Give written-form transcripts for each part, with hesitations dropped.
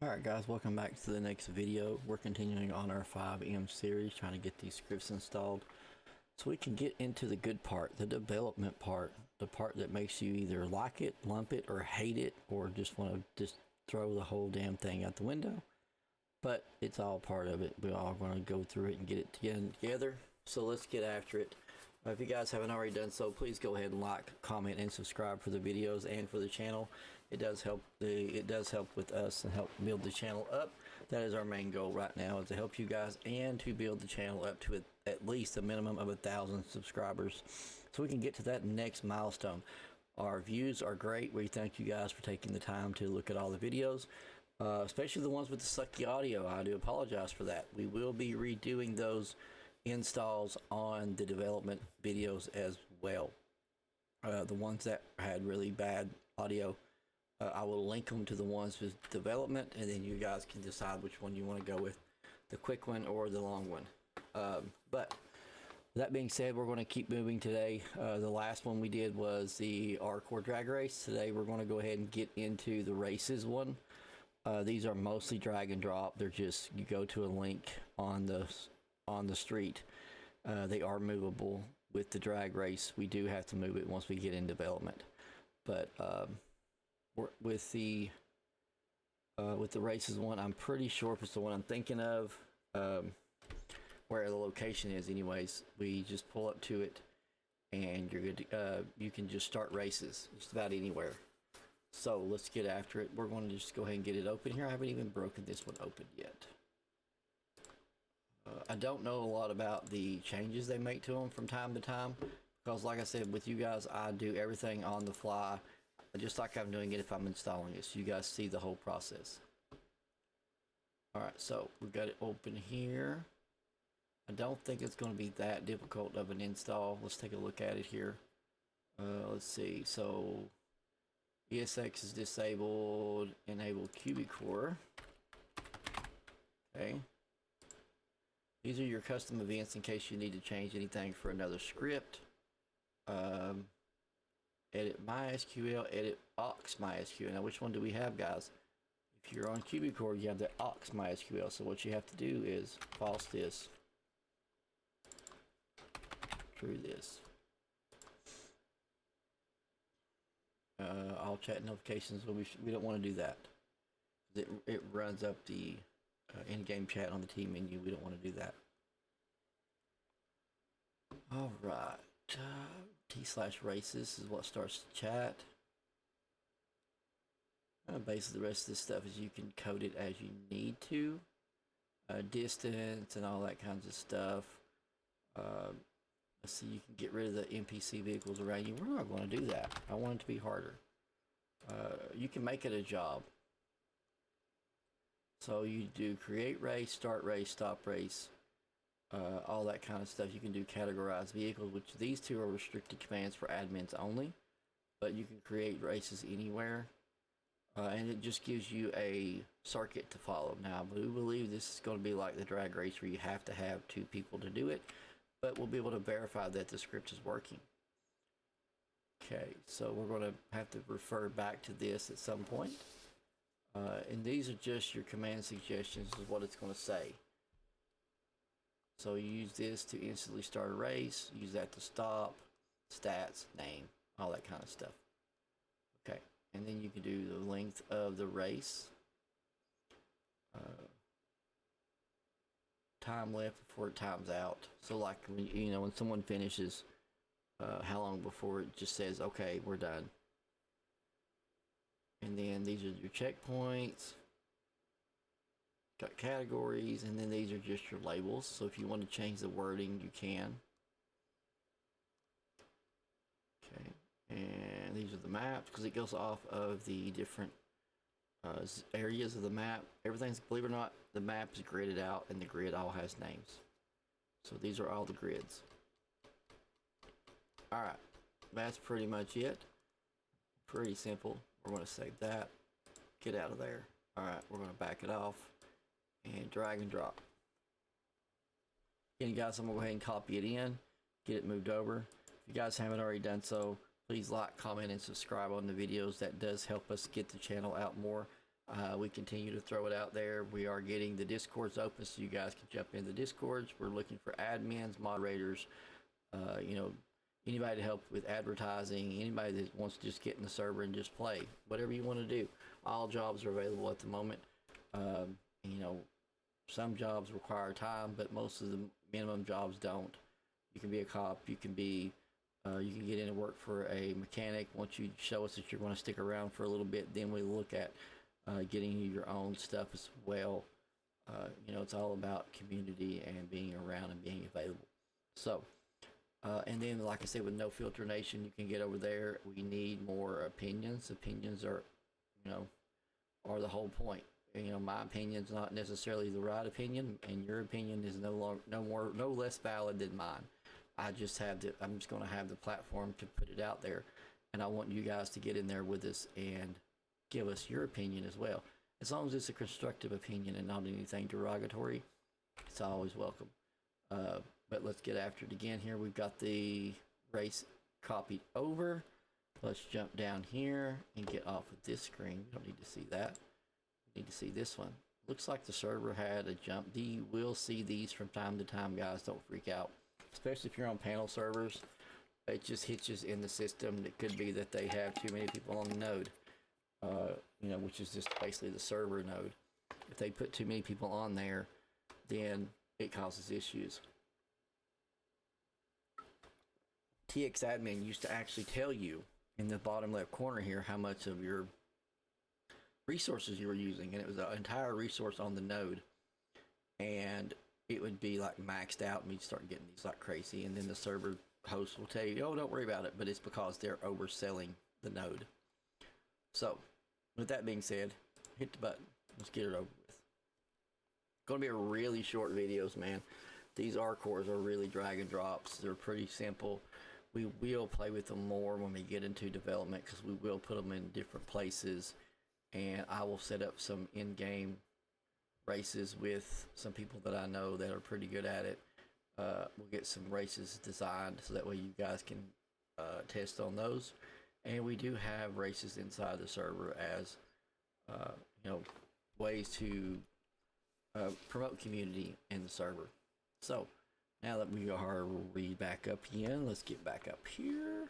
Alright guys, welcome back to the next video. We're continuing on our Fivem series, trying to get these scripts installed so we can get into the good part, the development part, the part that makes you either like it, lump it, or hate it, or just want to just throw the whole damn thing out the window. But it's all part of it. We're all going to go through it and get it together. So let's get after it. If you guys haven't already done so, please go ahead and like, comment, and subscribe for the videos and for the channel. It does help with us and help build the channel up. That is our main goal right now, is to help you guys and to build the channel up to at least a minimum of 1,000 subscribers, so we can get to that next milestone. Our views are great. We thank you guys for taking the time to look at all the videos, especially the ones with the sucky audio. I do apologize for that. We will be redoing those installs on the development videos as well. The ones that had really bad audio, I will link them to the ones with development, and then you guys can decide which one you want to go with, the quick one or the long one. But that being said, we're going to keep moving today. The last one we did was the RCore drag race. Today we're going to go ahead and get into the races one. These are mostly drag and drop. They're just, you go to a link on the street. They are movable. With the drag race, we do have to move it once we get in development. But with the races one, I'm pretty sure if it's the one I'm thinking of, where the location is anyways, we just pull up to it and you're good to, you can just start races just about anywhere. So let's get after it. We're going to just go ahead and get it open here. I haven't even broken this one open yet. I don't know a lot about the changes they make to them from time to time, because like I said, with you guys, I do everything on the fly, just like I'm doing it if I'm installing it, so you guys see the whole process. Alright, so we've got it open here. I don't think it's going to be that difficult of an install. Let's take a look at it here. Let's see. So ESX is disabled. Enable QBCore. Okay. These are your custom events in case you need to change anything for another script. Edit MySQL, edit aux MySQL. Now, which one do we have, guys? If you're on QBCore, you have the aux MySQL. So what you have to do is false this, true this. All chat notifications. We don't want to do that. It runs up the in-game chat on the team menu. We don't want to do that. All right, T/races is what starts the chat. Basically, the rest of this stuff is you can code it as you need to. Distance and all that kinds of stuff. Let's see, you can get rid of the NPC vehicles around you. We're not going to do that. I want it to be harder. You can make it a job. So you do create race, start race, stop race, all that kind of stuff. You can do categorize vehicles, which these two are restricted commands for admins only, but you can create races anywhere. And it just gives you a circuit to follow. Now, we believe this is going to be like the drag race where you have to have 2 people to do it, but we'll be able to verify that the script is working. Okay, so we're going to have to refer back to this at some point. And these are just your command suggestions is what it's going to say. So you use this to instantly start a race, use that to stop, stats, name, all that kind of stuff. Okay, and then you can do the length of the race. Time left before it times out. So like when, you know, when someone finishes, how long before it just says, okay, we're done. And then these are your checkpoints, got categories, and then these are just your labels. So if you want to change the wording, you can. Okay, and these are the maps, because it goes off of the different areas of the map. Everything's, believe it or not, the map is gridded out, and the grid all has names. So these are all the grids. Alright, that's pretty much it. Pretty simple. We're going to save that, get out of there. Alright, we're going to back it off and drag and drop. Again, guys, I'm going to go ahead and copy it in, get it moved over. If you guys haven't already done so, please like, comment, and subscribe on the videos. That does help us get the channel out more. We continue to throw it out there. We are getting the Discords open so you guys can jump in the Discords. We're looking for admins, moderators, you know, anybody to help with advertising, anybody that wants to just get in the server and just play, whatever you want to do. All jobs are available at the moment. You know, some jobs require time, but most of the minimum jobs don't. You can be a cop, you can be, you can get in and work for a mechanic. Once you show us that you're going to stick around for a little bit, then we look at getting you your own stuff as well. You know, it's all about community and being around and being available. So, and then, like I said, with No Filter Nation, you can get over there. We need more opinions. Opinions are, you know, are the whole point. You know, my opinion's not necessarily the right opinion, and your opinion is no less valid than mine. I'm just going to have the platform to put it out there, and I want you guys to get in there with us and give us your opinion as well. As long as it's a constructive opinion and not anything derogatory, it's always welcome. But let's get after it again here. We've got the race copied over. Let's jump down here and get off of this screen. We don't need to see that. We need to see this one. Looks like the server had a jump. You will see these from time to time, guys. Don't freak out. Especially if you're on panel servers. It just hitches in the system. It could be that they have too many people on the node. You know, which is just basically the server node. If they put too many people on there, then it causes issues. TXadmin used to actually tell you in the bottom left corner here how much of your resources you were using, and it was an entire resource on the node, and it would be like maxed out, and we'd start getting these like crazy, and then the server host will tell you, oh, don't worry about it, but it's because they're overselling the node. So with that being said, hit the button. Let's get it over with. Gonna be a really short videos, man. These RCores are really drag and drops. They're pretty simple. We will play with them more when we get into development, because we will put them in different places, and I will set up some in-game races with some people that I know that are pretty good at it. We'll get some races designed so that way you guys can test on those. And we do have races inside the server as you know, ways to promote community in the server. So now that we are back up again, let's get back up here.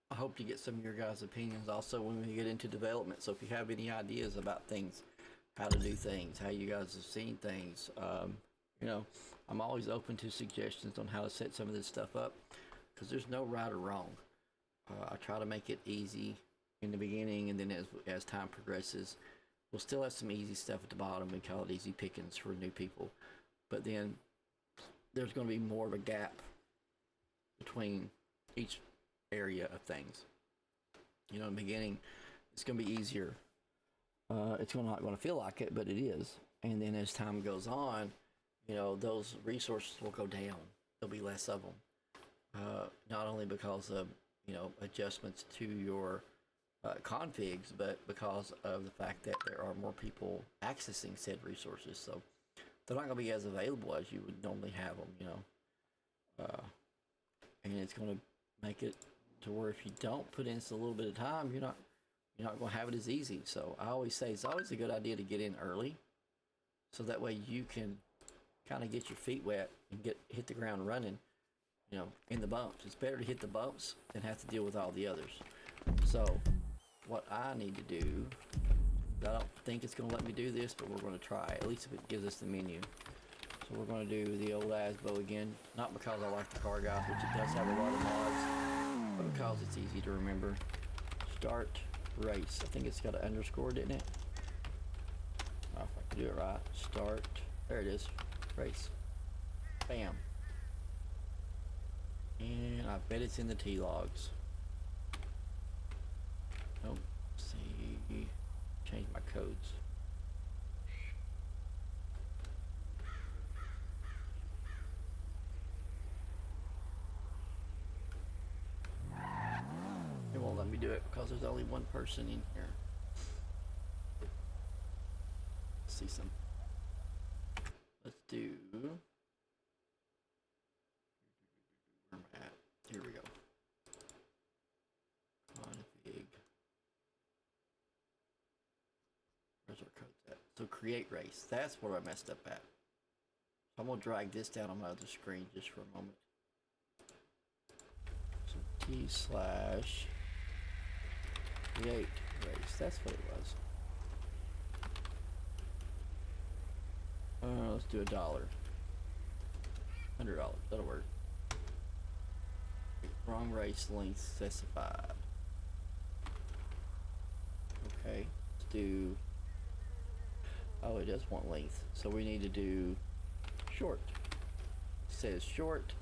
I hope to get some of your guys' opinions also when we get into development. So if you have any ideas about things, how to do things, how you guys have seen things, you know, I'm always open to suggestions on how to set some of this stuff up, because there's no right or wrong. I try to make it easy in the beginning, and then as time progresses, we'll still have some easy stuff at the bottom. We call it easy pickings for new people, but then there's going to be more of a gap between each area of things. You know, in the beginning, it's going to be easier. It's not going to feel like it, but it is. And then as time goes on, you know, those resources will go down. There'll be less of them. Not only because of, you know, adjustments to your configs, but because of the fact that there are more people accessing said resources. So they're not going to be as available as you would normally have them, you know. And it's going to make it to where if you don't put in a little bit of time, you're not going to have it as easy. So I always say it's always a good idea to get in early, so that way you can kind of get your feet wet and hit the ground running, you know, in the bumps. It's better to hit the bumps than have to deal with all the others. So what I need to do, I don't think it's going to let me do this, but we're going to try, at least if it gives us the menu. So we're going to do the old Asbo again, not because I like the car guys, which it does have a lot of mods, but because it's easy to remember. Start race. I think it's got an underscore, didn't it? Oh, if I can do it right. Start. There it is. Race. Bam. And I bet it's in the T-logs. Oh, see. Change my codes. It won't let me do it because there's only one person in here. see some. Let's do. Where am I at? Here we go. Config. Where's our code at? So create race. That's where I messed up at. I'm gonna drag this down on my other screen just for a moment. So t/create race. That's what it was. Let's do $1. $100. That'll work. Wrong race length specified. Okay. Let's do. Oh, it does want length. So we need to do short. It says short,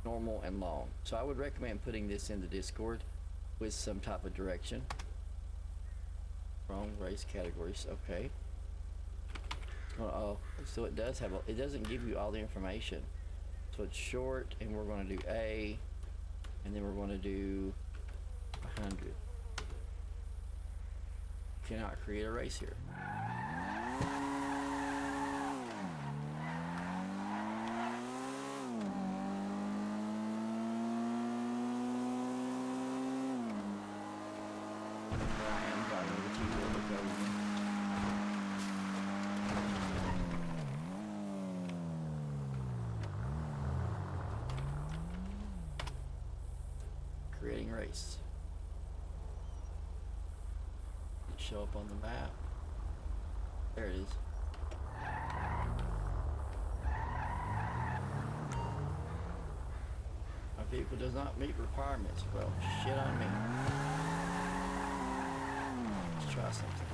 normal, and long. So I would recommend putting this in the Discord with some type of direction. Wrong race categories. Okay. Oh, so it does have. It doesn't give you all the information. So it's short, and we're going to do A, and then we're going to do 100. Cannot create a race here. Creating race. It show up on the map. There it is. My vehicle does not meet requirements. Well, shit on me. Let's try something.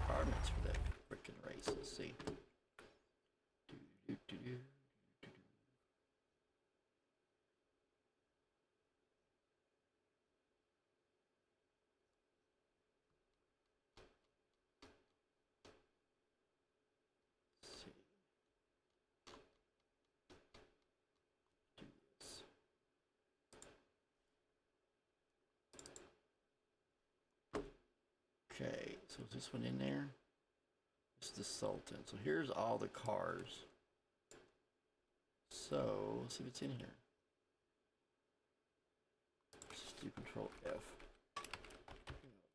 Requirements for that freaking race. Let's see. Okay, so is this one in there? It's the Sultan. So here's all the cars. So let's see if it's in here. Let's do Control F.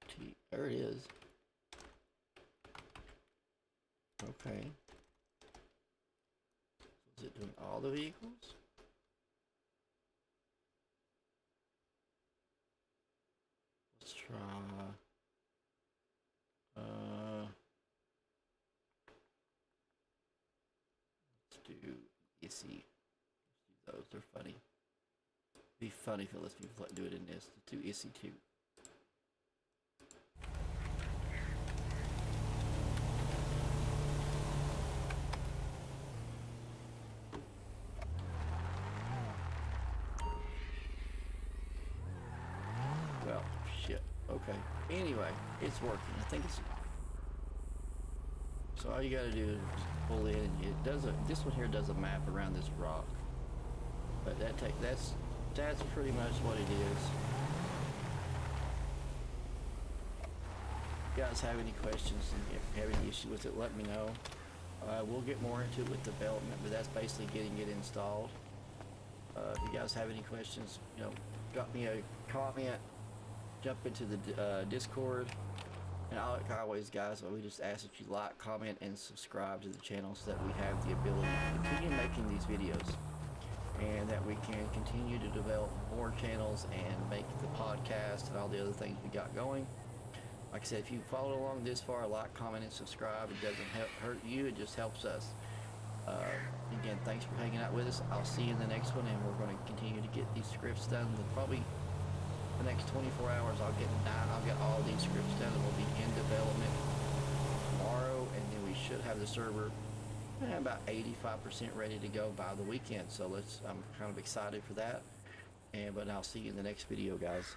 T. There it is. Okay. So is it doing all the vehicles? Let's try. Let's do Issy. Those are funny. Be funny if it lets me do it in this. Let's do Issy 2. Well, shit. Okay. Anyway, it's working. I think it's. So all you gotta do is pull in. It does a. This one here does a map around this rock. But that's pretty much what it is. If you guys have any questions and if you have any issue with it, let me know. We'll get more into it with development, but that's basically getting it installed. If you guys have any questions, you know, drop me a comment. Jump into the Discord, and like always, guys, we just ask that you like, comment, and subscribe to the channel so that we have the ability to continue making these videos, and that we can continue to develop more channels and make the podcast and all the other things we got going. Like I said, if you followed along this far, like, comment, and subscribe. It doesn't hurt you; it just helps us. Again, thanks for hanging out with us. I'll see you in the next one, and we're going to continue to get these scripts done. Probably the next 24 hours I'll get all these scripts done, and we'll be in development tomorrow, and then we should have the server about 85% ready to go by the weekend. So I'm kind of excited for that, but I'll see you in the next video, guys.